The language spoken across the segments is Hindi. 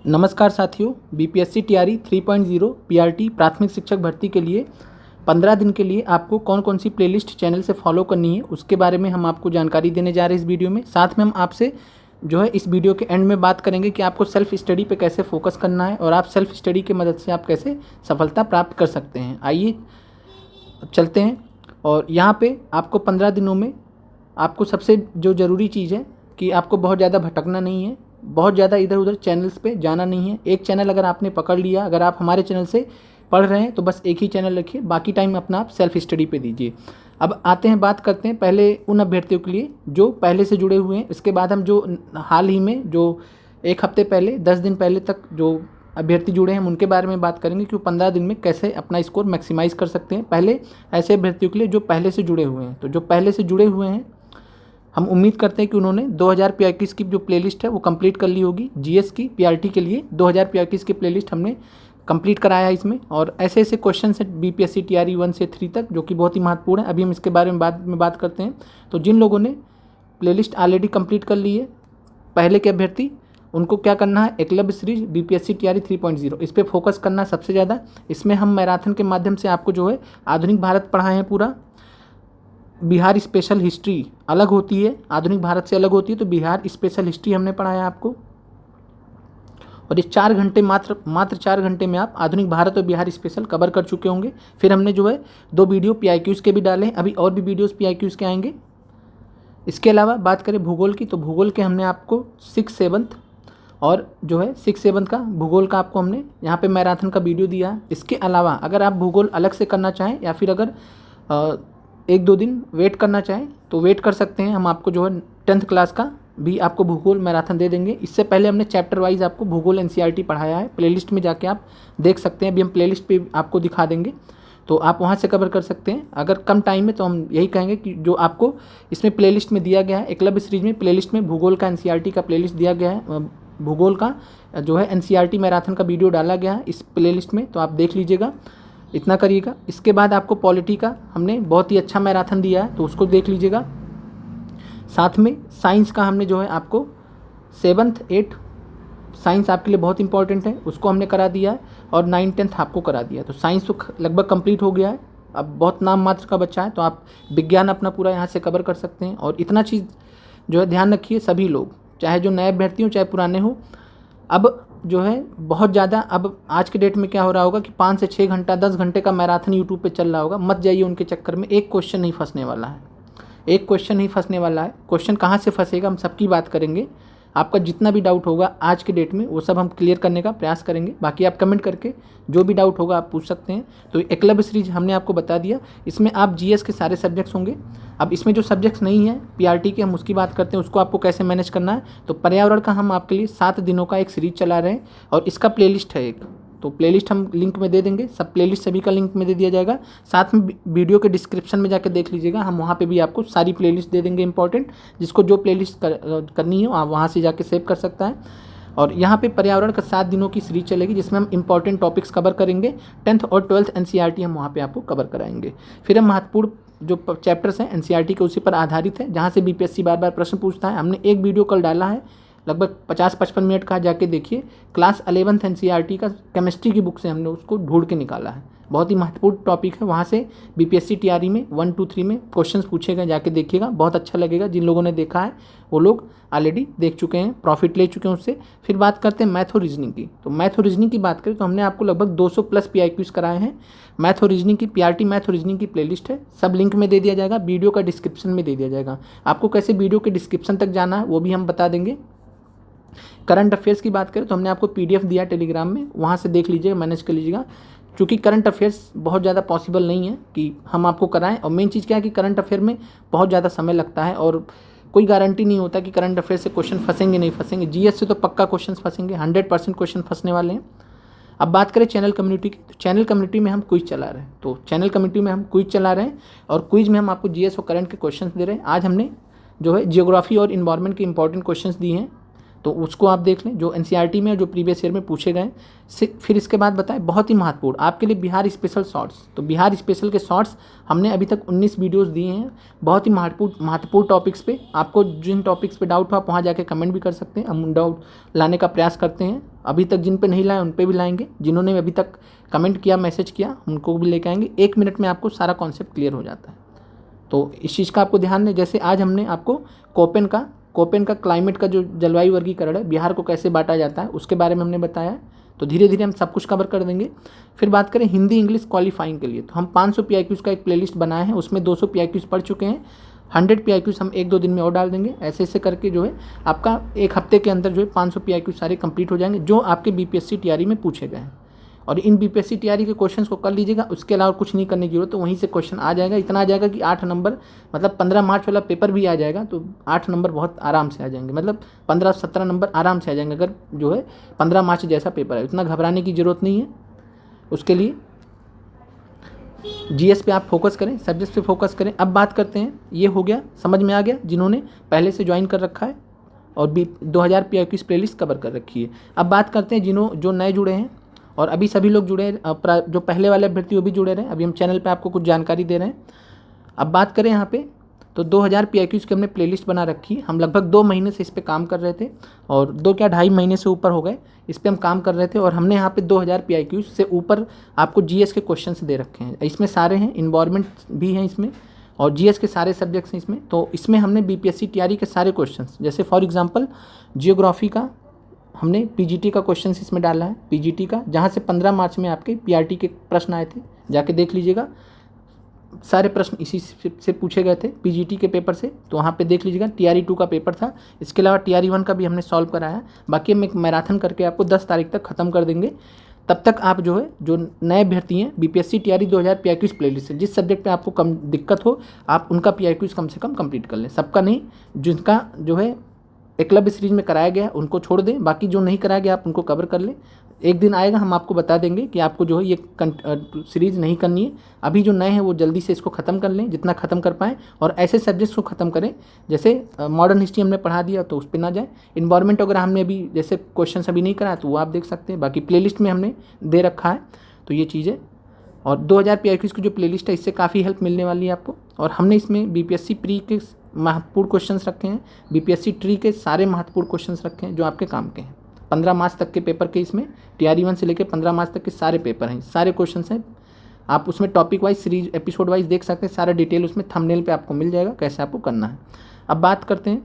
नमस्कार साथियों, बीपीएससी टीआरई 3.0 पीआरटी प्राथमिक शिक्षक भर्ती के लिए 15 दिन के लिए आपको कौन कौन सी प्लेलिस्ट चैनल से फॉलो करनी है उसके बारे में हम आपको जानकारी देने जा रहे हैं इस वीडियो में। साथ में हम आपसे इस वीडियो के एंड में बात करेंगे कि आपको सेल्फ स्टडी पे कैसे फोकस करना है और आप सेल्फ स्टडी की मदद से आप कैसे सफलता प्राप्त कर सकते हैं। आइए चलते हैं। और यहाँ पे आपको 15 दिनों में आपको सबसे जो ज़रूरी चीज़ है कि आपको बहुत ज़्यादा भटकना नहीं है, बहुत ज़्यादा इधर उधर चैनल्स पे जाना नहीं है। एक चैनल अगर आपने पकड़ लिया, अगर आप हमारे चैनल से पढ़ रहे हैं तो बस एक ही चैनल रखिए, बाकी टाइम अपना आप सेल्फ स्टडी पे दीजिए। अब आते हैं, बात करते हैं पहले उन अभ्यर्थियों के लिए जो पहले से जुड़े हुए हैं। इसके बाद हम जो हाल ही में जो एक हफ्ते पहले 10 दिन पहले तक जो अभ्यर्थी जुड़े हैं हम उनके बारे में बात करेंगे कि वो 15 दिन में कैसे अपना स्कोर मैक्सिमाइज़ कर सकते हैं। पहले ऐसे अभ्यर्थियों के लिए जो पहले से जुड़े हुए हैं, तो जो पहले से जुड़े हुए हैं हम उम्मीद करते हैं कि उन्होंने 2000 पीआरटी की जो प्लेलिस्ट है वो कंप्लीट कर ली होगी। जीएस की पीआरटी के लिए 2000 पीआरटी की प्लेलिस्ट हमने कंप्लीट कराया है इसमें। और ऐसे ऐसे क्वेश्चन हैं बीपीएससी टीआरई 1 से 3 तक जो कि बहुत ही महत्वपूर्ण है। अभी हम इसके बारे में बाद में बात करते हैं। तो जिन लोगों ने प्लेलिस्ट ऑलरेडी कंप्लीट कर ली है पहले के अभ्यर्थी, उनको क्या करना है, एकलव्य सीरीज बीपीएससी टीआरई 3.0 इस पर फोकस करना है सबसे ज़्यादा। इसमें हम मैराथन के माध्यम से आपको आधुनिक भारत पढ़ाए हैं पूरा। बिहार स्पेशल हिस्ट्री अलग होती है, आधुनिक भारत से अलग होती है, तो बिहार स्पेशल हिस्ट्री हमने पढ़ाया आपको। और ये 4 घंटे मात्र 4 घंटे में आप आधुनिक भारत और बिहार स्पेशल कवर कर चुके होंगे। फिर हमने 2 वीडियो पीआईक्यूज़ के भी डाले हैं, अभी और भी वीडियोस पीआईक्यूज़ के आएंगे। इसके अलावा बात करें भूगोल की, तो भूगोल के हमने आपको 6, 7 और 6, 7 का भूगोल का आपको हमने यहाँ पे मैराथन का वीडियो दिया है। इसके अलावा अगर आप भूगोल अलग से करना चाहें या फिर अगर 1-2 दिन वेट करना चाहें तो वेट कर सकते हैं। हम आपको 10th क्लास का भी आपको भूगोल मैराथन दे देंगे। इससे पहले हमने चैप्टर वाइज आपको भूगोल एनसीईआरटी पढ़ाया है, प्लेलिस्ट में जाके आप देख सकते हैं। अभी हम प्लेलिस्ट पे आपको दिखा देंगे तो आप वहाँ से कवर कर सकते हैं। अगर कम टाइम में तो हम यही कहेंगे कि जो आपको इसमें प्लेलिस्ट में दिया गया है, एकलव्य सीरीज में प्लेलिस्ट में भूगोल का एनसीईआरटी का प्लेलिस्ट दिया गया है, भूगोल का एनसीईआरटी मैराथन का वीडियो डाला गया है इस प्लेलिस्ट में, तो आप देख लीजिएगा, इतना करिएगा। इसके बाद आपको पॉलिटी का हमने बहुत ही अच्छा मैराथन दिया है तो उसको देख लीजिएगा। साथ में साइंस का हमने आपको 7th 8th साइंस आपके लिए बहुत इंपॉर्टेंट है, उसको हमने करा दिया है। और 9, 10th आपको करा दिया है। तो साइंस तो लगभग कंप्लीट हो गया है, अब बहुत नाम मात्र का बच्चा है, तो आप विज्ञान अपना पूरा यहाँ से कवर कर सकते हैं। और इतना चीज़ ध्यान रखिए, सभी लोग चाहे जो नए अभ्यर्थी हो चाहे पुराने हो, अब बहुत ज़्यादा, अब आज के डेट में क्या हो रहा होगा कि 5 से 6 घंटा 10 घंटे का मैराथन यूट्यूब पे चल रहा होगा। मत जाइए उनके चक्कर में, एक क्वेश्चन नहीं फंसने वाला है, एक क्वेश्चन नहीं फंसने वाला है। क्वेश्चन कहाँ से फंसेगा हम सबकी बात करेंगे। आपका जितना भी डाउट होगा आज के डेट में वो सब हम क्लियर करने का प्रयास करेंगे। बाकी आप कमेंट करके जो भी डाउट होगा आप पूछ सकते हैं। तो एकलव्य सीरीज हमने आपको बता दिया, इसमें आप जीएस के सारे सब्जेक्ट्स होंगे। अब इसमें जो सब्जेक्ट्स नहीं है पीआरटी के, हम उसकी बात करते हैं, उसको आपको कैसे मैनेज करना है। तो पर्यावरण का हम आपके लिए 7 दिनों का एक सीरीज चला रहे हैं और इसका प्लेलिस्ट है एक, तो प्लेलिस्ट हम लिंक में दे देंगे, सब प्लेलिस्ट सभी का लिंक में दे दिया जाएगा। साथ में वीडियो के डिस्क्रिप्शन में जाकर देख लीजिएगा, हम वहाँ पे भी आपको सारी प्लेलिस्ट दे देंगे इंपॉर्टेंट, जिसको जो प्लेलिस्ट करनी हो आप वहाँ से जाके सेव कर सकता है। और यहाँ पे पर्यावरण का 7 दिनों की सीरीज चलेगी जिसमें हम इंपॉर्टेंट टॉपिक्स कवर करेंगे। 10th और 12th एनसीईआरटी हम वहाँ पे आपको कवर कराएंगे। फिर हम महत्वपूर्ण जो चैप्टर्स हैं एनसीईआरटी के उसी पर आधारित है, जहाँ से बीपीएससी बार बार प्रश्न पूछता है। हमने एक वीडियो कल डाला है लगभग 50-55 मिनट का, जाके देखिए। क्लास 11th एनसीईआरटी का केमिस्ट्री की बुक से हमने उसको ढूंढ के निकाला है, बहुत ही महत्वपूर्ण टॉपिक है। वहाँ से बीपीएससी टीआरई में 1, 2, 3 में क्वेश्चंस पूछे गए, जाके देखिएगा, बहुत अच्छा लगेगा। जिन लोगों ने देखा है वो लोग ऑलरेडी देख चुके हैं, प्रॉफिट ले चुके हैं उससे। फिर बात करते हैं मैथ और रीजनिंग की। तो मैथ और रीजनिंग की बात करें तो हमने आपको लगभग 200+ पीआईक्यूज़ कराए हैं। मैथ और रीजनिंग की पीआरटी मैथ और रीजनिंग की प्लेलिस्ट है, सब लिंक में दे दिया जाएगा, वीडियो का डिस्क्रिप्शन में दे दिया जाएगा। आपको कैसे वीडियो के डिस्क्रिप्शन तक जाना है वो भी हम बता देंगे। करंट अफेयर्स की बात करें तो हमने आपको पीडीएफ दिया टेलीग्राम में, वहाँ से देख लीजिएगा, मैनेज कर लीजिएगा। क्योंकि करंट अफेयर्स बहुत ज़्यादा पॉसिबल नहीं है कि हम आपको कराएं, और मेन चीज़ क्या है कि करंट अफेयर में बहुत ज़्यादा समय लगता है और कोई गारंटी नहीं होता कि करंट अफेयर से क्वेश्चन फंसेंगे नहीं फंसेंगे। जीएस से तो पक्का क्वेश्चन फंसेंगे, 100% क्वेश्चन फंसने वाले हैं। अब बात करें चैनल कम्युनिटी की, तो चैनल कम्युनिटी में हम क्विज चला रहे हैं। तो चैनल कम्युनिटी में हम क्विज चला रहे हैं और क्विज में हम आपको जीएस और करंट के क्वेश्चन दे रहे हैं। आज हमने जियोग्राफी और इन्वायरमेंट के इंपॉर्टेंट क्वेश्चन दिए हैं, तो उसको आप देख लें, जो एनसीईआरटी में और जो प्रीवियस ईयर में पूछे गए। फिर इसके बाद बताएं, बहुत ही महत्वपूर्ण आपके लिए बिहार स्पेशल शॉर्ट्स। तो बिहार स्पेशल के शॉर्ट्स हमने अभी तक 19 वीडियोस दिए हैं, बहुत ही महत्वपूर्ण टॉपिक्स पे। आपको जिन टॉपिक्स पे डाउट हो आप वहाँ जाके कमेंट भी कर सकते हैं, हम डाउट लाने का प्रयास करते हैं। अभी तक जिन पे नहीं लाए उन पे भी लाएंगे, जिन्होंने अभी तक कमेंट किया, मैसेज किया, उनको भी लेके आएंगे। 1 मिनट में आपको सारा कॉन्सेप्ट क्लियर हो जाता है। तो इस चीज़ का आपको ध्यान दें। जैसे आज हमने आपको कोपेन का क्लाइमेट का जो जलवायु वर्गीकरण है, बिहार को कैसे बांटा जाता है, उसके बारे में हमने बताया है। तो धीरे धीरे हम सब कुछ कवर कर देंगे। फिर बात करें हिंदी इंग्लिश क्वालिफाइंग के लिए, तो हम 500 PIQs का एक प्लेलिस्ट बनाए हैं, उसमें 200 PIQs पढ़ चुके हैं। 100 PIQs हम 1-2 दिन में और डाल देंगे। ऐसे ऐसे करके जो है आपका 1 हफ्ते के अंदर जो है 500 PIQs सारे कंप्लीट हो जाएंगे, जो आपके BPSC TRE में पूछे गए हैं। और इन BPSC TRE के क्वेश्चंस को कर लीजिएगा, उसके अलावा कुछ नहीं करने की जरूरत। तो वहीं से क्वेश्चन आ जाएगा, इतना आ जाएगा कि 8 नंबर, मतलब 15 मार्च वाला पेपर भी आ जाएगा तो 8 नंबर बहुत आराम से आ जाएंगे, मतलब 15-17 नंबर आराम से आ जाएंगे अगर जो है 15 मार्च जैसा पेपर है। इतना घबराने की ज़रूरत नहीं है। उसके लिए GS पे आप फोकस करें, सब्जेक्ट पे फोकस करें। अब बात करते हैं, ये हो गया, समझ में आ गया जिन्होंने पहले से ज्वाइन कर रखा है और 2000 PIQs प्लेलिस्ट कवर कर रखी है। अब बात करते हैं जो नए जुड़े हैं, और अभी सभी लोग जुड़े हैं, जो पहले वाले अभ्यर्थी वो भी जुड़े रहे। अभी हम चैनल पे आपको कुछ जानकारी दे रहे हैं। अब बात करें यहाँ पे, तो 2000 PIQs की हमने प्लेलिस्ट बना रखी है। हम लगभग 2 महीने से इस पर काम कर रहे थे, और 2-2.5 महीने से ऊपर हो गए इस पर हम काम कर रहे थे। और हमने यहाँ पे 2000 PIQs से ऊपर आपको GS के क्वेश्चंस दे रखे हैं। इसमें सारे हैं, इन्वायरमेंट भी हैं इसमें, और GS के सारे सब्जेक्ट्स हैं इसमें। तो इसमें हमने BPSC TRE के सारे क्वेश्चंस, जैसे फॉर एग्जांपल जियोग्राफी का हमने PGT का क्वेश्चन इसमें डाला है, PGT का, जहाँ से 15 मार्च में आपके PRT के प्रश्न आए थे, जाके देख लीजिएगा। सारे प्रश्न इसी से पूछे गए थे PGT के पेपर से, तो वहाँ पे देख लीजिएगा। TRE 2 का पेपर था, इसके अलावा TRE 1 का भी हमने सॉल्व कराया। बाकी हम एक मैराथन करके आपको 10 तारीख तक ख़त्म कर देंगे। तब तक आप जो है, जो नए अभ्यर्थी हैं, BPSC TRE 2000 PIQs प्लेलिस्ट से जिस सब्जेक्ट पे आपको कम दिक्कत हो, आप उनका PIQs कम से कम कंप्लीट कर लें। सबका नहीं, जिनका जो है एकलव्य सीरीज में कराया गया उनको छोड़ दें, बाकी जो नहीं कराया गया आप उनको कवर कर लें। एक दिन आएगा हम आपको बता देंगे कि आपको जो है ये सीरीज़ नहीं करनी है। अभी जो नए हैं वो जल्दी से इसको ख़त्म कर लें, जितना ख़त्म कर पाएँ, और ऐसे सब्जेक्ट्स को ख़त्म करें। जैसे मॉडर्न हिस्ट्री हमने पढ़ा दिया तो उस पर ना जाए। इन्वायरमेंट वगैरह हमने अभी जैसे क्वेश्चन अभी नहीं कराया तो वो आप देख सकते हैं, बाकी प्लेलिस्ट में हमने दे रखा है। तो ये चीज़ है। और 2000 PIQs की जो प्लेलिस्ट है, इससे काफ़ी हेल्प मिलने वाली है आपको। और हमने इसमें BPSC प्री के महत्वपूर्ण क्वेश्चंस रखे हैं, BPSC ट्री के सारे महत्वपूर्ण क्वेश्चंस रखे हैं जो आपके काम के हैं। 15 मार्च तक के पेपर के इसमें TRE 1 से लेकर 15 मार्च तक के सारे पेपर हैं, सारे क्वेश्चंस हैं। आप उसमें topic wise, series, episode wise देख सकते हैं। सारा डिटेल उसमें थंबनेल पे आपको मिल जाएगा कैसे आपको करना है। अब बात करते हैं,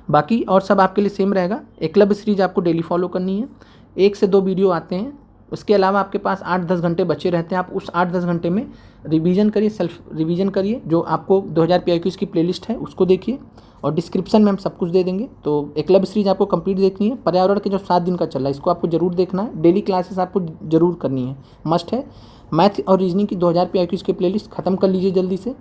बाकी और सब आपके लिए सेम रहेगा। एकलव्य सीरीज आपको डेली फॉलो करनी है, 1 से 2 वीडियो आते हैं। उसके अलावा आपके पास 8-10 घंटे बचे रहते हैं। आप उस 8-10 घंटे में रिवीजन करिए, सेल्फ रिवीजन करिए। जो आपको 2000 PIQs की प्लेलिस्ट है उसको देखिए, और डिस्क्रिप्शन में हम सब कुछ दे देंगे। तो एकलव्य सीरीज आपको कंप्लीट देखनी है। पर्यावरण के जो 7 दिन का चल रहा है इसको आपको जरूर देखना है। डेली क्लासेस आपको जरूर करनी है, मस्ट है। मैथ और रीजनिंग की 2000 PIQs की प्लेलिस्ट ख़त्म कर लीजिए जल्दी से,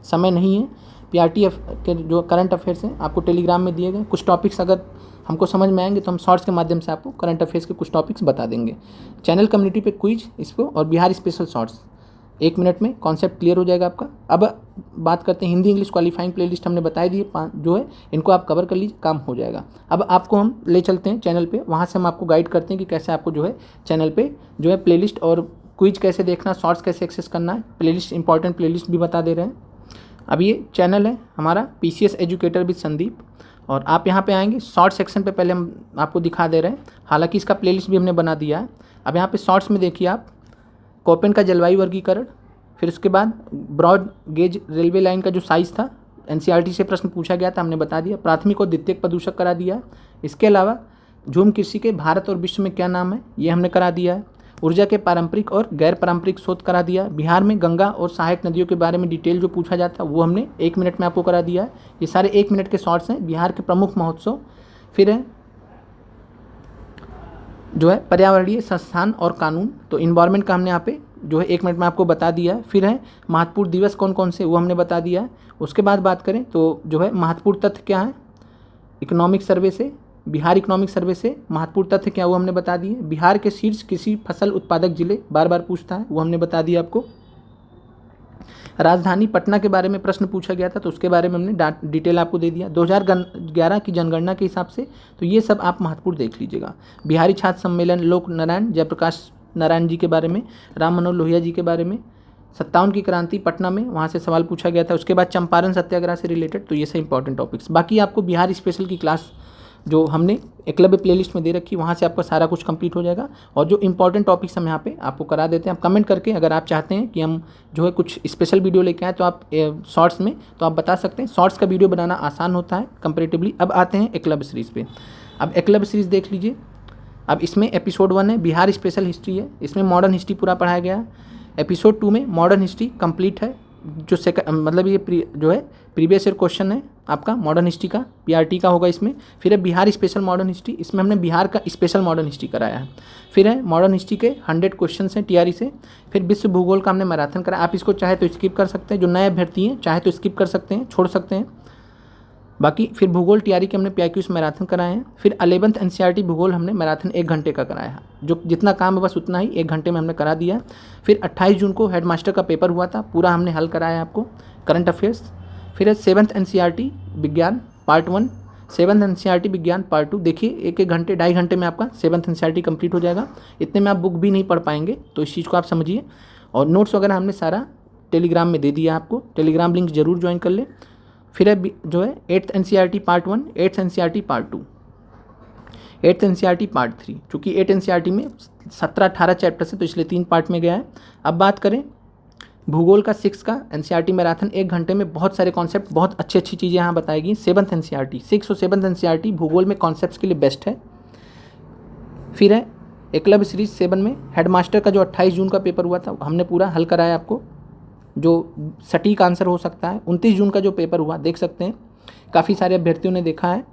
समय नहीं है। PRT के जो करंट अफेयर्स हैं आपको टेलीग्राम में दिए गए। कुछ टॉपिक्स अगर हमको समझ में आएंगे तो हम शॉर्ट्स के माध्यम से आपको करंट अफेयर्स के कुछ टॉपिक्स बता देंगे। चैनल कम्युनिटी पे क्विज इसको, और बिहार स्पेशल शॉर्ट्स 1 मिनट में कॉन्सेप्ट क्लियर हो जाएगा आपका। अब बात करते हैं हिंदी इंग्लिश क्वालिफाइंग प्लेलिस्ट हमने बता दी है, 5 जो है इनको आप कवर कर लीजिए, काम हो जाएगा। अब आपको हम ले चलते हैं चैनल पे, वहाँ से हम आपको गाइड करते हैं कि कैसे आपको जो है चैनल पे जो है प्लेलिस्ट और क्विज कैसे देखना, शॉर्ट्स कैसे एक्सेस करना है, प्लेलिस्ट इंपॉर्टेंट प्लेलिस्ट भी बता दे रहे हैं। अब ये चैनल है हमारा PCS एजुकेटर विद संदीप, और आप यहाँ पे आएंगे शॉर्ट सेक्शन पे पहले हम आपको दिखा दे रहे हैं। हालांकि इसका प्लेलिस्ट भी हमने बना दिया है। अब यहाँ पे शॉर्ट्स में देखिए आप, कोपेन का जलवायु वर्गीकरण, फिर उसके बाद ब्रॉड गेज रेलवे लाइन का जो साइज़ था NCERT से प्रश्न पूछा गया था, हमने बता दिया। प्राथमिक और द्वितीयक प्रदूषक करा दिया। इसके अलावा झूम कृषि के भारत और विश्व में क्या नाम है ये हमने करा दिया है। ऊर्जा के पारंपरिक और गैर पारंपरिक स्रोत करा दिया। बिहार में गंगा और सहायक नदियों के बारे में डिटेल जो पूछा जाता है वो हमने 1 मिनट में आपको करा दिया है। ये सारे 1 मिनट के शॉर्ट्स हैं। बिहार के प्रमुख महोत्सव, फिर है जो है पर्यावरणीय संस्थान और कानून, तो इन्वायरमेंट का हमने यहाँ पे जो है 1 मिनट में आपको बता दिया है। फिर है महत्वपूर्ण दिवस कौन कौन से, वो हमने बता दिया है। उसके बाद बात करें तो जो है महत्वपूर्ण तथ्य क्या है, इकोनॉमिक सर्वे से, बिहार इकोनॉमिक सर्वे से महत्वपूर्ण तथ्य क्या वो हमने बता दिए। बिहार के शीर्ष कृषि फसल उत्पादक जिले बार बार पूछता है, वो हमने बता दिया आपको। राजधानी पटना के बारे में प्रश्न पूछा गया था तो उसके बारे में हमने डिटेल आपको दे दिया 2011 की जनगणना के हिसाब से। तो ये सब आप महत्वपूर्ण देख लीजिएगा। बिहारी छात्र सम्मेलन, लोक नारायण जयप्रकाश नारायण जी के बारे में, राम मनोहर लोहिया जी के बारे में, 57 की क्रांति पटना में, वहाँ से सवाल पूछा गया था। उसके बाद चंपारण सत्याग्रह से रिलेटेड, तो ये सब इंपॉर्टेंट टॉपिक्स। बाकी आपको बिहार स्पेशल की क्लास जो हमने एकलव्य प्लेलिस्ट में दे रखी है वहाँ से आपका सारा कुछ कंप्लीट हो जाएगा। और जो इंपॉर्टेंट टॉपिक्स हम यहाँ पे आपको करा देते हैं, आप कमेंट करके अगर आप चाहते हैं कि हम जो है कुछ स्पेशल वीडियो लेके आए तो आप शॉर्ट्स में तो आप बता सकते हैं। शॉर्ट्स का वीडियो बनाना आसान होता है कंपेरेटिवली। अब आते हैं एकलव्य सीरीज़ पे। अब एकलव्य सीरीज़ देख लीजिए। अब इसमें एपिसोड 1 है बिहार स्पेशल हिस्ट्री है, इसमें मॉडर्न हिस्ट्री पूरा पढ़ाया गया है। एपिसोड 2 में मॉडर्न हिस्ट्री कंप्लीट है, जो मतलब ये जो है प्रीवियस ईयर क्वेश्चन है आपका मॉडर्न हिस्ट्री का, पीआरटी का होगा इसमें। फिर है बिहार स्पेशल मॉडर्न हिस्ट्री, इसमें हमने बिहार का स्पेशल मॉडर्न हिस्ट्री कराया है। फिर है मॉडर्न हिस्ट्री के 100 क्वेश्चन हैं टीआरई से। फिर विश्व भूगोल का हमने मैराथन कराया। आप इसको चाहे तो स्किप कर सकते हैं, जो नए अभ्यर्थी हैं चाहे तो स्किप कर सकते हैं, छोड़ सकते हैं। बाकी फिर भूगोल टीआरई के हमने पीआईक्यूज मैराथन कराए हैं। फिर 11th एनसीईआरटी भूगोल हमने मैराथन 1 घंटे का कराया है, जो जितना काम है बस उतना ही 1 घंटे में हमने करा दिया। फिर 28 जून को हेडमास्टर का पेपर हुआ था, पूरा हमने हल कराया है आपको, करंट अफेयर्स। फिर 7th एनसीईआरटी विज्ञान पार्ट 1, 7th एनसीईआरटी विज्ञान पार्ट 2। देखिए 1-1 घंटे 2.5 घंटे में आपका 7th एनसीईआरटी कंप्लीट हो जाएगा। इतने में आप बुक भी नहीं पढ़ पाएंगे, तो इस चीज़ को आप समझिए। और नोट्स वगैरह हमने सारा टेलीग्राम में दे दिया आपको, टेलीग्राम लिंक जरूर ज्वाइन कर ले। फिर है जो है 8th NCERT part 1, 8th NCERT part 2, 8th NCERT part 3। चूँकि 8 एनसीईआरटी में 17-18 चैप्टर्स है तो इसलिए 3 पार्ट में गया है। अब बात करें भूगोल का 6 का एनसीईआरटी मैराथन 1 घंटे में बहुत सारे कॉन्सेप्ट, बहुत अच्छी चीज़ें यहाँ बताएगी। 7th एनसीईआरटी 6 और 7th एनसीईआरटी भूगोल में कॉन्सेप्ट्स के लिए बेस्ट है। फिर है एकलव्य सीरीज 7 में हेडमास्टर का जो 28 जून का पेपर हुआ था हमने पूरा हल कराया आपको, जो सटीक आंसर हो सकता है। 29 जून का जो पेपर हुआ देख सकते हैं, काफ़ी सारे अभ्यर्थियों ने देखा है।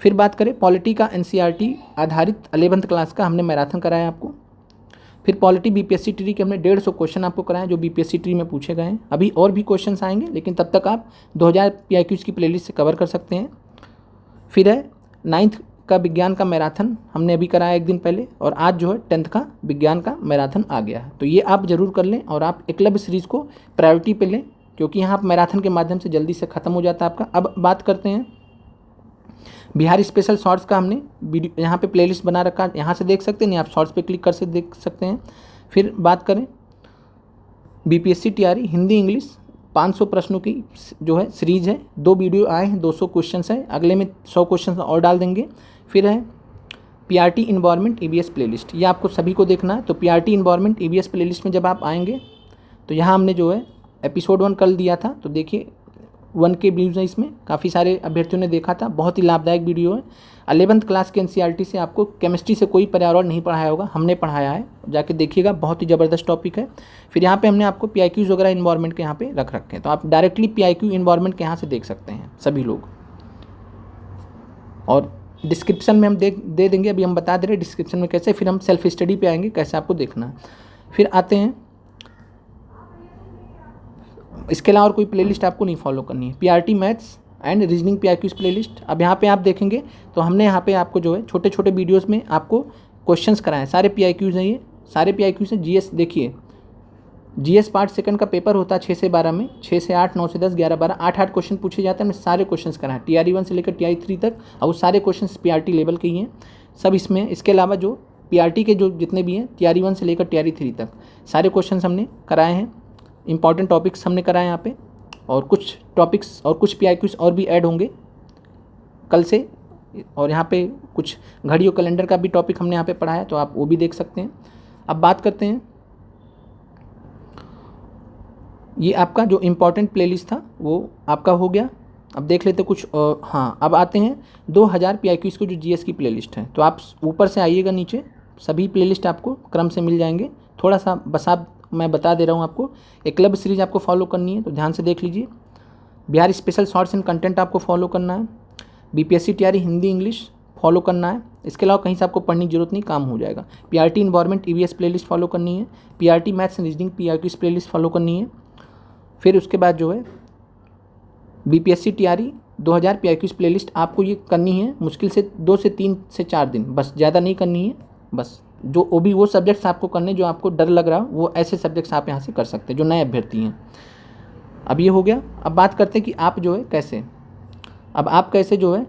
फिर बात करें पॉलिटी का एनसीईआरटी आधारित 11th क्लास का हमने मैराथन कराया आपको। फिर पॉलिटी बीपीएससी ट्री के हमने 150 क्वेश्चन आपको कराए जो बीपीएससी ट्री में पूछे गए हैं। अभी और भी क्वेश्चंस आएंगे, लेकिन तब तक आप 2000 पीआईक्यूज की प्लेलिस्ट से कवर कर सकते हैं। फिर है 9th का विज्ञान का मैराथन हमने अभी कराया 1 दिन पहले, और आज जो है 10th का विज्ञान का मैराथन आ गया है। तो ये आप ज़रूर कर लें और आप एकलव्य सीरीज़ को प्रायोरिटी पे लें, क्योंकि यहाँ आप मैराथन के माध्यम से जल्दी से ख़त्म हो जाता है आपका। अब बात करते हैं बिहार स्पेशल शॉर्ट्स का हमने वीडियो यहाँ पे प्लेलिस्ट बना रखा है, यहाँ से देख सकते हैं, नहीं आप शॉर्ट्स पे क्लिक कर से देख सकते हैं। फिर बात करें बीपीएससी टीआरई हिंदी इंग्लिश 500 प्रश्नों की जो है सीरीज़ है, 2 वीडियो आए हैं, 200 क्वेश्चन है, अगले में 100 क्वेश्चन और डाल देंगे। फिर है पीआरटी इन्वायरमेंट ईवीएस प्लेलिस्ट, ये आपको सभी को देखना है। तो पीआरटी इन्वायरमेंट ईवीएस प्लेलिस्ट में जब आप आएंगे तो यहाँ हमने जो है एपिसोड 1 कल दिया था, तो देखिए 1 के व्यूज़ हैं इसमें, काफ़ी सारे अभ्यर्थियों ने देखा था, बहुत ही लाभदायक वीडियो है। 11th क्लास के एनसीईआरटी से आपको केमिस्ट्री से कोई पर्यावरण नहीं पढ़ाया होगा, हमने पढ़ाया है, जाके देखिएगा, बहुत ही ज़बरदस्त टॉपिक है। फिर यहाँ पे हमने आपको पीआईक्यूज वगैरह इन्वायरमेंट के यहाँ पे रख रखे हैं, तो आप डायरेक्टली पीआईक्यू इन्वायरमेंट के यहाँ से देख सकते हैं सभी लोग। और डिस्क्रिप्शन में हम दे देंगे, अभी हम बता दे रहे हैं डिस्क्रिप्शन में कैसे। फिर हम सेल्फ स्टडी पे आएंगे कैसे आपको देखना है। फिर आते हैं, इसके अलावा और कोई प्लेलिस्ट आपको नहीं फॉलो करनी है। PRT maths and reasoning PYQs playlist, अब यहाँ पे आप देखेंगे तो हमने यहाँ पे आपको जो है छोटे छोटे वीडियोस में आपको क्वेश्चंस कराए, सारे पीआईक्यूज हैं, ये सारे पीआईक्यूज हैं। जीएस देखिए, जीएस पार्ट 2 का पेपर होता है 6 से 12 में, 6 से 8, 9 से 10, 11, 12, 8 क्वेश्चन पूछे जाते हैं। हमने सारे क्वेश्चंस कराए टीआरई 1 से लेकर टीआरई 3 तक, और वो सारे क्वेश्चंस पीआरटी लेवल के ही हैं सब इसमें। इसके अलावा जो पीआरटी के जो जितने भी हैं टीआरई 1 से लेकर टीआरई 3 तक सारे क्वेश्चन हमने कराए हैं। इंपॉर्टेंट टॉपिक्स हमने कराए यहाँ पे, और कुछ टॉपिक्स और कुछ पीआईक्यूज और भी ऐड होंगे कल से। और यहाँ पे कुछ घड़ी और कैलेंडर का भी टॉपिक हमने यहाँ पे पढ़ा है, तो आप वो भी देख सकते हैं। अब बात करते हैं, ये आपका जो इम्पोर्टेंट प्लेलिस्ट था वो आपका हो गया। अब देख लेते कुछ हाँ, अब आते हैं 2000 पीआईक्यूज को जो जीएस की प्लेलिस्ट है। तो आप ऊपर से आइएगा नीचे, सभी प्लेलिस्ट आपको क्रम से मिल जाएंगे। थोड़ा सा बस आप मैं बता दे रहा हूँ आपको, एकलव्य सीरीज आपको फॉलो करनी है तो ध्यान से देख लीजिए। Bihar special shorts and content आपको फॉलो करना है। BPSC TRE Hindi English follow करना है। इसके अलावा कहीं से आपको पढ़ने की जरूरत नहीं, काम हो जाएगा। PRT environment EVS playlist follow करनी है। PRT maths and reasoning PYQs playlist follow करनी है। फिर उसके बाद जो है बीपीएससी टीआरई 2000 पीआईक्यूज प्लेलिस्ट आपको ये करनी है मुश्किल से 2 से 3 से 4 दिन, बस ज़्यादा नहीं करनी है। बस जो वो सब्जेक्ट्स आपको करने जो आपको डर लग रहा हो, वो ऐसे सब्जेक्ट्स आप यहाँ से कर सकते हैं जो नए अभ्यर्थी हैं। अब ये हो गया। अब बात करते हैं कि आप जो है कैसे, अब आप कैसे जो है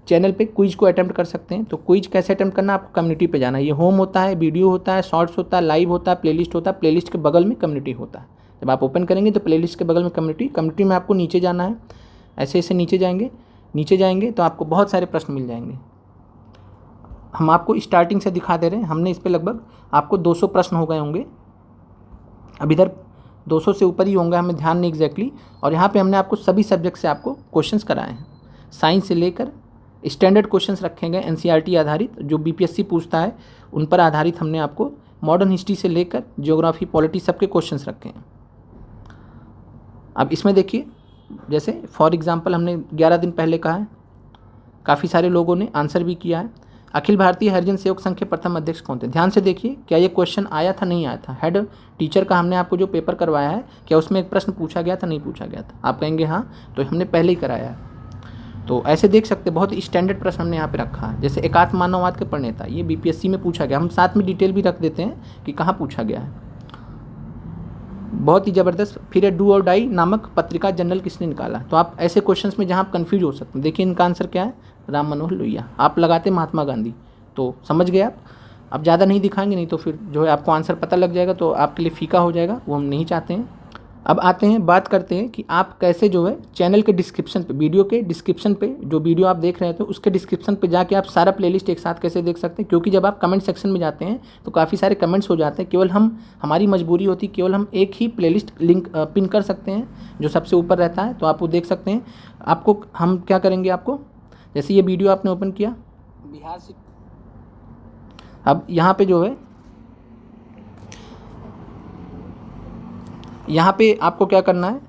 चैनल पे क्विज को अटेम्प्ट कर सकते हैं। तो क्विज कैसे अटेम्प्ट करना, आपको कम्युनिटी पे जाना है। ये होम होता है, वीडियो होता है, शॉर्ट्स होता है, लाइव होता है, प्लेलिस्ट होता है, प्लेलिस्ट के बगल में कम्युनिटी होता है। जब आप ओपन करेंगे तो प्लेलिस्ट के बगल में कम्युनिटी में आपको नीचे जाना है, ऐसे ऐसे नीचे जाएंगे। नीचे जाएंगे तो आपको बहुत सारे प्रश्न मिल जाएंगे। हम आपको स्टार्टिंग से दिखा दे रहे हैं, हमने इस पर लगभग आपको 200 प्रश्न हो गए होंगे। अब इधर 200 से ऊपर ही होंगे, हमें ध्यान नहीं एग्जैक्टली। और यहाँ पे हमने आपको सभी सब्जेक्ट से आपको क्वेश्चंस कराए हैं, साइंस से लेकर स्टैंडर्ड क्वेश्चंस रखे गए एनसीईआरटी आधारित, जो बीपीएससी पूछता है उन पर आधारित हमने आपको मॉडर्न हिस्ट्री से लेकर ज्योग्राफी, पॉलिटी सबके क्वेश्चंस रखे हैं। अब इसमें देखिए, जैसे फॉर एग्जांपल हमने 11 दिन पहले कहा है, काफ़ी सारे लोगों ने आंसर भी किया है। अखिल भारतीय हरिजन सेवक संघ के प्रथम अध्यक्ष कौन थे? ध्यान से देखिए, क्या ये क्वेश्चन आया था, नहीं आया था? हेड टीचर का हमने आपको जो पेपर करवाया है, क्या उसमें एक प्रश्न पूछा गया था, नहीं पूछा गया था? आप कहेंगे हाँ, तो हमने पहले ही कराया है। तो ऐसे देख सकते, बहुत स्टैंडर्ड प्रश्न हमने यहाँ पे रखा है। जैसे एकात्म मानववाद के प्रणेता, ये बीपीएससी में पूछा गया, हम साथ में डिटेल भी रख देते हैं कि कहाँ पूछा गया है। बहुत ही ज़बरदस्त। फिर ए डू और डाई नामक पत्रिका जनरल किसने निकाला? तो आप ऐसे क्वेश्चंस में जहाँ आप कन्फ्यूज हो सकते हैं, देखिए इनका आंसर क्या है, राम मनोहर लोहिया। आप लगाते महात्मा गांधी, तो समझ गए आप। अब ज़्यादा नहीं दिखाएंगे, नहीं तो फिर जो है आपको आंसर पता लग जाएगा तो आपके लिए फीका हो जाएगा, वो हम नहीं चाहते हैं। अब आते हैं, बात करते हैं कि आप कैसे जो है चैनल के डिस्क्रिप्शन पे, वीडियो के डिस्क्रिप्शन पे, जो वीडियो आप देख रहे थे उसके डिस्क्रिप्शन पे जाके आप सारा प्लेलिस्ट एक साथ कैसे देख सकते हैं। क्योंकि जब आप कमेंट सेक्शन में जाते हैं तो काफ़ी सारे कमेंट्स हो जाते हैं, केवल हमारी मजबूरी होती है, केवल हम एक ही प्लेलिस्ट लिंक पिन कर सकते हैं जो सबसे ऊपर रहता है, तो आप वो देख सकते हैं। आपको हम क्या करेंगे, आपको जैसे ये वीडियो आपने ओपन किया बिहार से, अब यहाँ पे जो है, यहाँ पे आपको क्या करना है,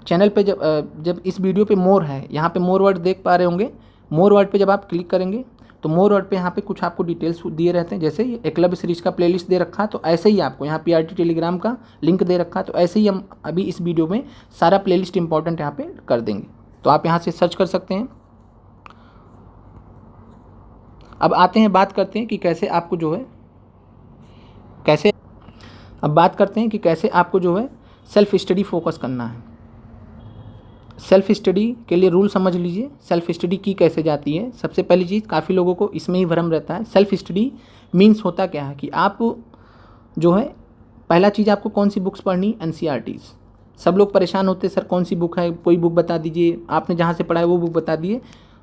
चैनल पे जब इस वीडियो पे मोर है, यहाँ पे मोर वर्ड देख पा रहे होंगे। मोर वर्ड पे जब आप क्लिक करेंगे तो मोर वर्ड पे यहाँ पे कुछ आपको डिटेल्स दिए रहते हैं। जैसे ये एकलव्य सीरीज का प्लेलिस्ट दे रखा है, तो ऐसे ही आपको यहाँ पीआरटी टेलीग्राम का लिंक दे रखा है, तो ऐसे ही हम अभी इस वीडियो में सारा प्लेलिस्ट इंपॉर्टेंट यहाँ पे कर देंगे, तो आप यहाँ से सर्च कर सकते हैं। अब आते हैं, बात करते हैं कि कैसे आपको जो है कैसे आपको जो है सेल्फ स्टडी फोकस करना है। सेल्फ स्टडी के लिए रूल समझ लीजिए, सेल्फ स्टडी की कैसे जाती है। सबसे पहली चीज़, काफ़ी लोगों को इसमें ही भ्रम रहता है। सेल्फ स्टडी मीन्स होता क्या है कि आप जो है, पहला चीज़ आपको कौन सी बुक्स पढ़नी, एनसीईआरटीज़। सब लोग परेशान होते हैं, सर कौन सी बुक है, कोई बुक बता दीजिए, आपने जहाँ से पढ़ा है वो बुक बता दिए।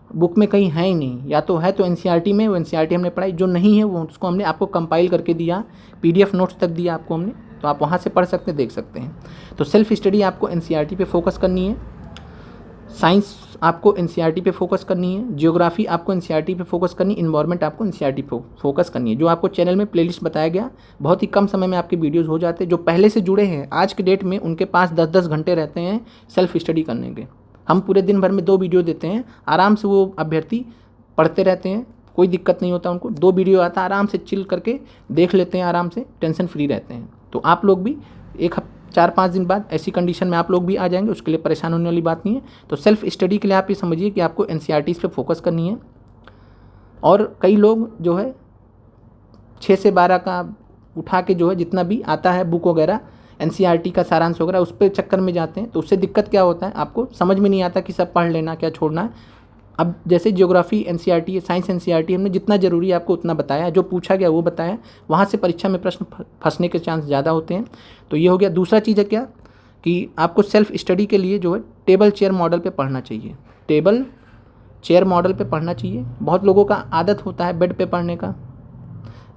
बुक में कहीं है ही नहीं, या तो है तो एनसीईआरटी में, वो एनसीईआरटी हमने पढ़ाई, जो नहीं है वो उसको हमने आपको कंपाइल करके दिया, पीडीएफ नोट्स तक दिया आपको हमने, तो आप वहाँ से पढ़ सकते हैं, देख सकते हैं। तो सेल्फ स्टडी आपको एनसीईआरटी पे फोकस करनी है, साइंस आपको एनसीईआरटी पे फोकस करनी है, ज्योग्राफी आपको एनसीईआरटी पे फोकस करनी है, इन्वायरमेंट आपको एनसीईआरटी पे फोकस करनी है। जो आपको चैनल में प्लेलिस्ट बताया गया, बहुत ही कम समय में आपके वीडियोज़ हो जाते हैं। जो पहले से जुड़े हैं आज के डेट में, उनके पास 10-10 घंटे रहते हैं सेल्फ स्टडी करने के। हम पूरे दिन भर में 2 वीडियो देते हैं, आराम से वो अभ्यर्थी पढ़ते रहते हैं, कोई दिक्कत नहीं होता उनको। 2 वीडियो आता है, आराम से चिल करके देख लेते हैं, आराम से टेंशन फ्री रहते हैं। तो आप लोग भी 4-5 दिन बाद ऐसी कंडीशन में आप लोग भी आ जाएंगे, उसके लिए परेशान होने वाली बात नहीं है। तो सेल्फ स्टडी के लिए आप ये समझिए कि आपको एनसीईआरटीज़ पे फोकस करनी है। और कई लोग जो है 6 से 12 का उठा के जो है जितना भी आता है बुक वगैरह, एनसीईआरटी का सारांश वगैरह, उस पर चक्कर में जाते हैं। तो उससे दिक्कत क्या होता है, आपको समझ में नहीं आता कि सब पढ़ लेना, क्या छोड़ना है। अब जैसे ज्योग्राफी एनसीईआरटी, साइंस एनसीईआरटी, हमने जितना ज़रूरी है आपको उतना बताया, जो पूछा गया वो बताया, वहाँ से परीक्षा में प्रश्न फंसने के चांस ज़्यादा होते हैं। तो ये हो गया। दूसरा चीज़ है क्या कि आपको सेल्फ स्टडी के लिए जो है टेबल चेयर मॉडल पे पढ़ना चाहिए, टेबल चेयर मॉडल पे पढ़ना चाहिए। बहुत लोगों का आदत होता है बेड पे पढ़ने का,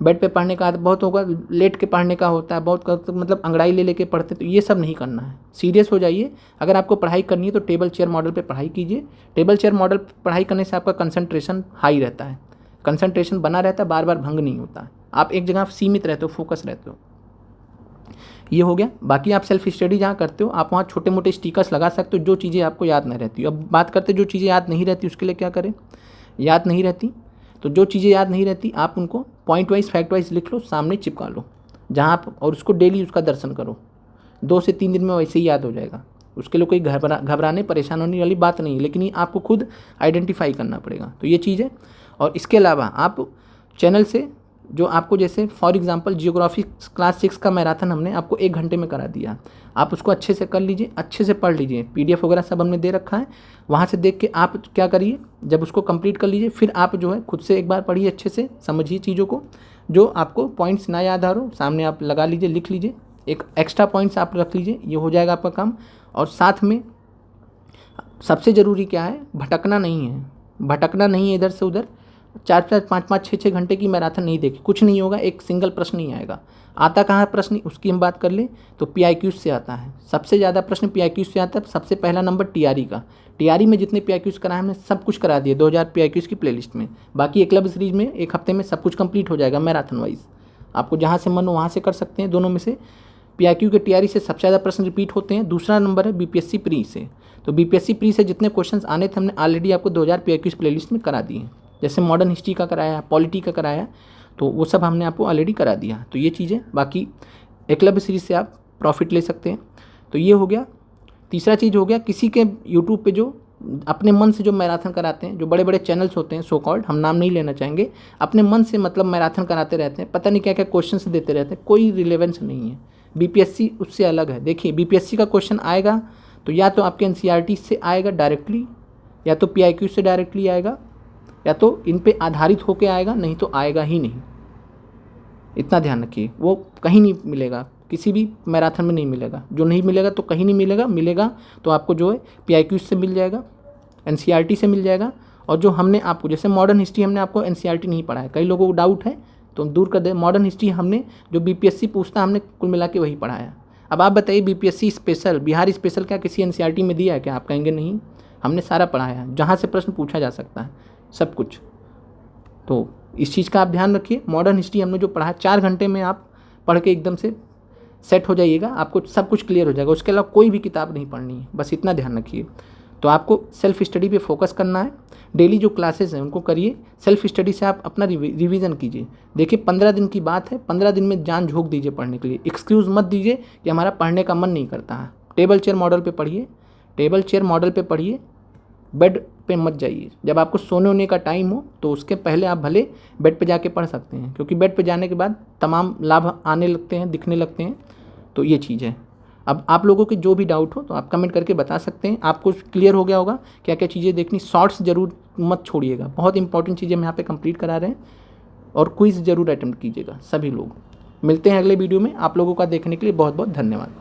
बेड पे पढ़ने का आदत बहुत होगा, लेट के पढ़ने का होता है, बहुत मतलब अंगड़ाई ले लेके पढ़ते। तो ये सब नहीं करना है, सीरियस हो जाइए। अगर आपको पढ़ाई करनी है तो टेबल चेयर मॉडल पे पढ़ाई कीजिए। टेबल चेयर मॉडल पढ़ाई करने से आपका कंसंट्रेशन हाई रहता है, कंसंट्रेशन बना रहता है, बार बार भंग नहीं होता है, आप एक जगह सीमित रहते हो, फोकस रहते हो। ये हो गया। बाकी आप सेल्फ स्टडी जहाँ करते हो, आप वहाँ छोटे मोटे स्टिकर्स लगा सकते हो जो चीज़ें आपको याद नहीं रहती। अब बात करते जो चीज़ें याद नहीं रहती उसके लिए क्या करें। याद नहीं रहती तो जो चीज़ें याद नहीं रहती आप उनको पॉइंट वाइज फैक्ट वाइज लिख लो, सामने चिपका लो जहाँ आप, और उसको डेली उसका दर्शन करो। 2 से 3 दिन में वैसे ही याद हो जाएगा। उसके लिए कोई घबराने परेशान होने वाली बात नहीं है, लेकिन ये आपको खुद आइडेंटिफाई करना पड़ेगा। तो ये चीज़ है। और इसके अलावा आप चैनल से जो आपको, जैसे फॉर एग्जांपल जियोग्राफी क्लास 6 का मैराथन हमने आपको 1 घंटे में करा दिया, आप उसको अच्छे से कर लीजिए, अच्छे से पढ़ लीजिए। पीडीएफ वगैरह सब हमने दे रखा है, वहाँ से देख के आप क्या करिए, जब उसको कंप्लीट कर लीजिए फिर आप जो है खुद से एक बार पढ़िए, अच्छे से समझिए चीज़ों को। जो आपको पॉइंट्स ना याद आ रहो, सामने आप लगा लीजिए, लिख लीजिए, एक एक्स्ट्रा पॉइंट्स आप रख लीजिए, ये हो जाएगा आपका काम। और साथ में सबसे ज़रूरी क्या है, भटकना नहीं है, भटकना नहीं है इधर से उधर। 4-4, 5-5, 6-6 घंटे की मैराथन नहीं देखी, कुछ नहीं होगा, एक सिंगल प्रश्न नहीं आएगा। आता कहाँ है प्रश्न, उसकी हम बात कर लें तो PIQs से आता है। सबसे ज़्यादा प्रश्न PIQs से आता है। सबसे पहला नंबर TRE का। TRE में जितने PIQs कराए हमने सब कुछ करा दिए 2000 PIQs की प्लेलिस्ट में। बाकी एकलव्य सीरीज में एक हफ्ते में सब कुछ कंप्लीट हो जाएगा मैराथन वाइज। आपको जहाँ से मन हो वहाँ से कर सकते हैं। दोनों में से PIQ के TRE से सबसे ज़्यादा प्रश्न रिपीट होते हैं। दूसरा नंबर है BPSC प्री से। तो BPSC प्री से जितने क्वेश्चंस आने थे हमने ऑलरेडी आपको 2000 PIQs प्लेलिस्ट में करा दिए हैं। जैसे मॉडर्न हिस्ट्री का कराया, पॉलिटी का कराया, तो वो सब हमने आपको ऑलरेडी करा दिया। तो ये चीज़ें, बाकी एकलव्य सीरीज से आप प्रॉफिट ले सकते हैं। तो ये हो गया। तीसरा चीज़ हो गया, किसी के यूट्यूब पे जो अपने मन से जो मैराथन कराते हैं, जो बड़े बड़े चैनल्स होते हैं सो कॉल्ड, हम नाम नहीं लेना चाहेंगे, अपने मन से मतलब मैराथन कराते रहते हैं, पता नहीं क्या क्या क्वेश्चंस देते रहते हैं, कोई रिलेवेंस नहीं है। BPSC उससे अलग है। देखिए BPSC का क्वेश्चन आएगा तो या तो आपके NCERT से आएगा डायरेक्टली, या तो PIQ से डायरेक्टली आएगा, या तो इन पे आधारित होके आएगा, नहीं तो आएगा ही नहीं। इतना ध्यान रखिए, वो कहीं नहीं मिलेगा, किसी भी मैराथन में नहीं मिलेगा। जो नहीं मिलेगा तो कहीं नहीं मिलेगा, मिलेगा तो आपको जो है PIQ से मिल जाएगा, NCERT से मिल जाएगा। और जो हमने आपको, जैसे मॉडर्न हिस्ट्री हमने आपको NCERT नहीं पढ़ा है, कई लोगों को डाउट है तो हम दूर कर दें। मॉडर्न हिस्ट्री हमने जो BPSC पूछता हमने कुल मिला के वही पढ़ाया। अब आप बताइए BPSC स्पेशल, बिहार स्पेशल क्या किसी NCERT में दिया है क्या? आप कहेंगे नहीं, हमने सारा पढ़ाया, जहाँ से प्रश्न पूछा जा सकता है सब कुछ। तो इस चीज़ का आप ध्यान रखिए। मॉडर्न हिस्ट्री हमने जो पढ़ा 4 घंटे में आप पढ़ के एकदम से सेट हो जाइएगा, आपको सब कुछ क्लियर हो जाएगा। उसके अलावा कोई भी किताब नहीं पढ़नी है, बस इतना ध्यान रखिए। तो आपको सेल्फ स्टडी पे फोकस करना है। डेली जो क्लासेस हैं उनको करिए, सेल्फ स्टडी से आप अपना रिवीजन कीजिए। देखिए 15 दिन की बात है, 15 दिन में जान झोंक दीजिए पढ़ने के लिए। एक्सक्यूज़ मत दीजिए कि हमारा पढ़ने का मन नहीं करता है। टेबल चेयर मॉडल पे पढ़िए, टेबल चेयर मॉडल पे पढ़िए, बेड पे मत जाइए। जब आपको सोने होने का टाइम हो तो उसके पहले आप भले बेड पे जाके पढ़ सकते हैं, क्योंकि बेड पे जाने के बाद तमाम लाभ आने लगते हैं, दिखने लगते हैं। तो ये चीज़ है। अब आप लोगों के जो भी डाउट हो तो आप कमेंट करके बता सकते हैं। आपको क्लियर हो गया होगा क्या क्या चीज़ें देखनी। शॉर्ट्स जरूर मत छोड़िएगा, बहुत इंपॉर्टेंट चीज़ें हम यहाँ पे कंप्लीट करा रहे हैं। और क्विज़ ज़रूर अटेम्प्ट कीजिएगा सभी लोग। मिलते हैं अगले वीडियो में। आप लोगों का देखने के लिए बहुत बहुत धन्यवाद।